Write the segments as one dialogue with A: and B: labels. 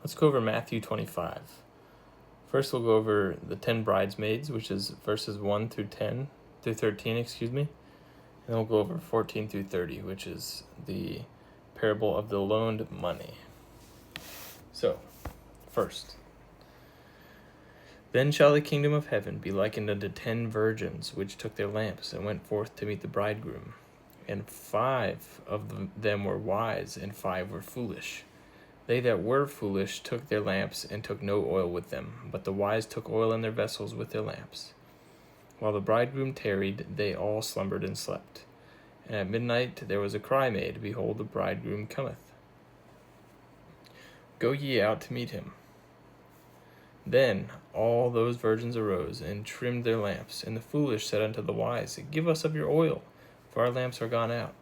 A: Let's go over Matthew 25. First, we'll go over the 10 bridesmaids, which is verses 1 through 13, And then we'll go over 14 through 30, which is the parable of the loaned money. So, first, then shall the kingdom of heaven be likened unto 10 virgins, which took their lamps and went forth to meet the bridegroom. And 5 of them were wise, and 5 were foolish. They that were foolish took their lamps, and took no oil with them, but the wise took oil in their vessels with their lamps. While the bridegroom tarried, they all slumbered and slept. And at midnight there was a cry made, Behold, the bridegroom cometh. Go ye out to meet him. Then all those virgins arose, and trimmed their lamps. And the foolish said unto the wise, Give us of your oil, for our lamps are gone out.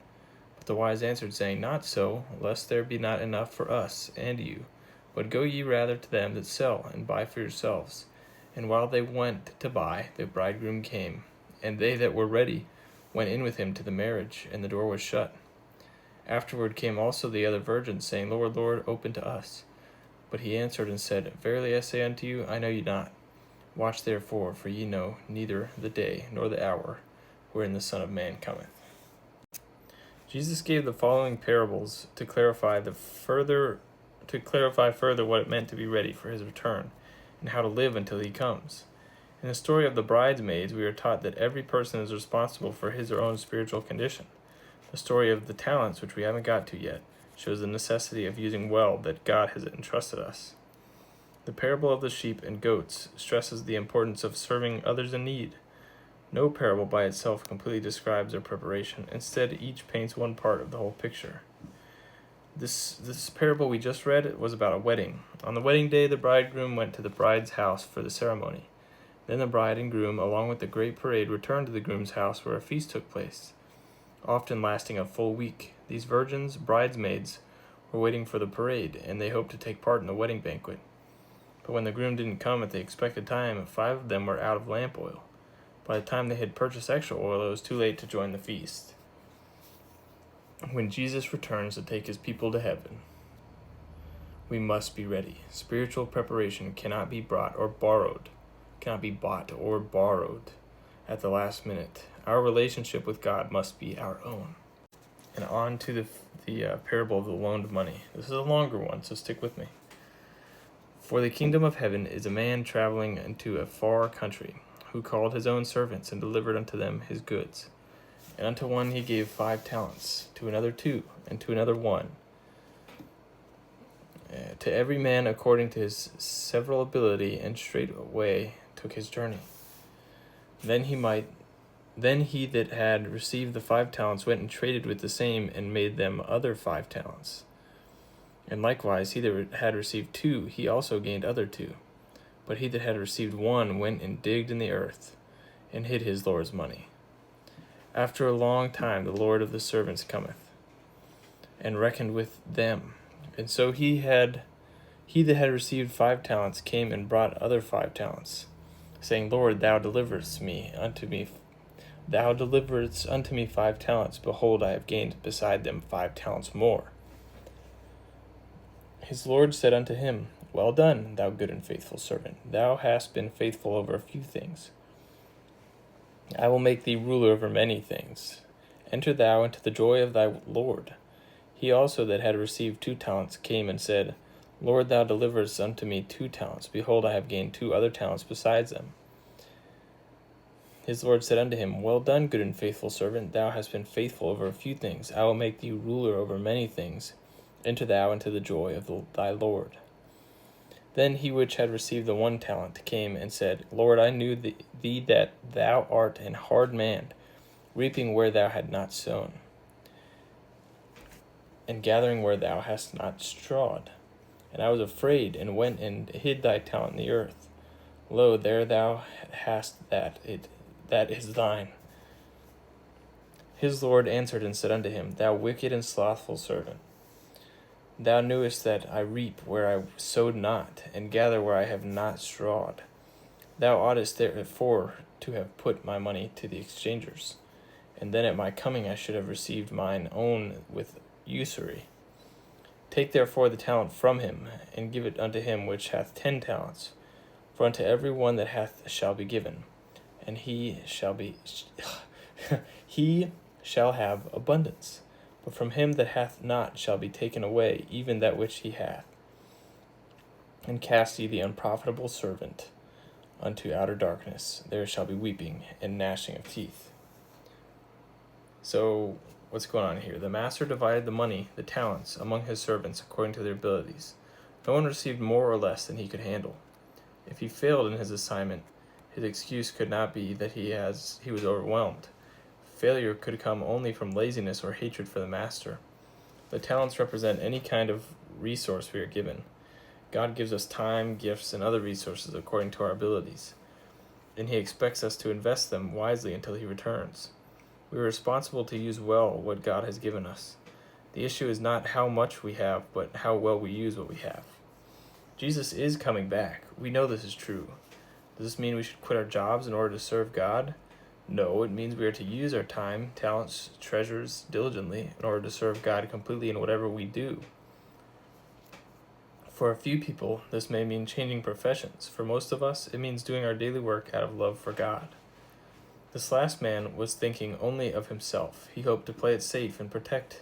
A: But the wise answered, saying, Not so, lest there be not enough for us and you. But go ye rather to them that sell, and buy for yourselves. And while they went to buy, the bridegroom came. And they that were ready went in with him to the marriage, and the door was shut. Afterward came also the other virgins, saying, Lord, Lord, open to us. But he answered and said, Verily I say unto you, I know you not. Watch therefore, for ye know neither the day nor the hour wherein the Son of Man cometh. Jesus gave the following parables to clarify further what it meant to be ready for his return, and how to live until he comes. In the story of the bridesmaids, we are taught that every person is responsible for his or own spiritual condition. The story of the talents, which we haven't got to yet, shows the necessity of using well that God has entrusted us. The parable of the sheep and goats stresses the importance of serving others in need. No parable by itself completely describes their preparation. Instead, each paints one part of the whole picture. This parable we just read was about a wedding. On the wedding day, the bridegroom went to the bride's house for the ceremony. Then the bride and groom, along with the great parade, returned to the groom's house where a feast took place, often lasting a full week. These virgins, bridesmaids, were waiting for the parade, and they hoped to take part in the wedding banquet. But when the groom didn't come at the expected time, 5 of them were out of lamp oil. By the time they had purchased extra oil, it was too late to join the feast. When Jesus returns to take his people to heaven, we must be ready. Spiritual preparation cannot be bought or borrowed at the last minute. Our relationship with God must be our own. And on to the parable of the loaned money. This is a longer one, so stick with me. For the kingdom of heaven is a man traveling into a far country, who called his own servants, and delivered unto them his goods. And unto one he gave 5 talents, to another 2, and to another 1, to every man according to his several ability, and straightway took his journey. Then he that had received the 5 talents went and traded with the same, and made them other 5 talents. And likewise he that had received 2, he also gained other 2. But he that had received 1 went and digged in the earth, and hid his Lord's money. After a long time the Lord of the servants cometh, and reckoned with them. And so he that had received 5 talents came and brought other 5 talents, saying, Lord, thou deliveredst unto me 5 talents. Behold, I have gained beside them 5 talents more. His Lord said unto him, Well done, thou good and faithful servant. Thou hast been faithful over a few things. I will make thee ruler over many things. Enter thou into the joy of thy Lord. He also that had received 2 talents came and said, Lord, thou deliveredst unto me 2 talents. Behold, I have gained 2 other talents besides them. His Lord said unto him, Well done, good and faithful servant. Thou hast been faithful over a few things. I will make thee ruler over many things. Enter thou into the joy of thy Lord. Then he which had received the 1 talent came and said, Lord, I knew thee that thou art an hard man, reaping where thou had not sown, and gathering where thou hast not strawed. And I was afraid, and went and hid thy talent in the earth. Lo, there thou hast that is thine. His Lord answered and said unto him, Thou wicked and slothful servant, thou knewest that I reap where I sowed not, and gather where I have not strawed. Thou oughtest therefore to have put my money to the exchangers, and then at my coming I should have received mine own with usury. Take therefore the talent from him, and give it unto him which hath 10 talents. For unto every one that hath shall be given, and he shall have abundance. But from him that hath not shall be taken away even that which he hath. And cast ye the unprofitable servant unto outer darkness. There shall be weeping and gnashing of teeth. So, what's going on here? The master divided the money, the talents, among his servants according to their abilities. No one received more or less than he could handle. If he failed in his assignment, his excuse could not be that he was overwhelmed. Failure could come only from laziness or hatred for the master. The talents represent any kind of resource we are given. God gives us time, gifts, and other resources according to our abilities, and he expects us to invest them wisely until he returns. We are responsible to use well what God has given us. The issue is not how much we have, but how well we use what we have. Jesus is coming back. We know this is true. Does this mean we should quit our jobs in order to serve God? No, it means we are to use our time, talents, treasures diligently in order to serve God completely in whatever we do. For a few people, this may mean changing professions. For most of us, it means doing our daily work out of love for God. This last man was thinking only of himself. He hoped to play it safe and protect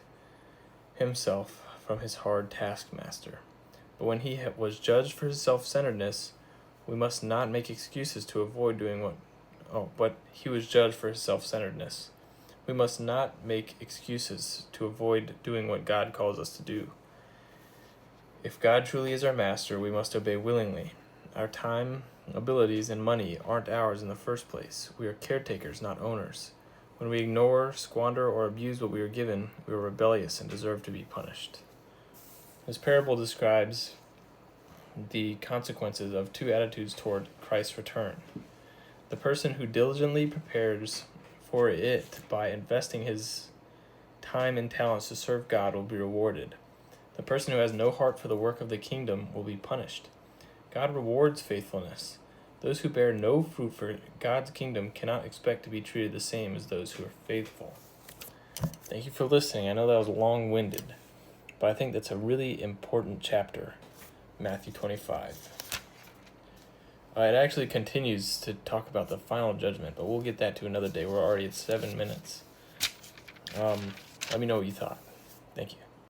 A: himself from his hard taskmaster. But when he was judged for his self-centeredness, we must not make excuses to avoid doing but he was judged for his self-centeredness. We must not make excuses to avoid doing what God calls us to do. If God truly is our master, we must obey willingly. Our time, abilities, and money aren't ours in the first place. We are caretakers, not owners. When we ignore, squander, or abuse what we are given, we are rebellious and deserve to be punished. This parable describes the consequences of two attitudes toward Christ's return. The person who diligently prepares for it by investing his time and talents to serve God will be rewarded. The person who has no heart for the work of the kingdom will be punished. God rewards faithfulness. Those who bear no fruit for God's kingdom cannot expect to be treated the same as those who are faithful. Thank you for listening. I know that was long-winded, but I think that's a really important chapter, Matthew 25. It actually continues to talk about the final judgment, but we'll get that to another day. We're already at 7 minutes. Let me know what you thought. Thank you.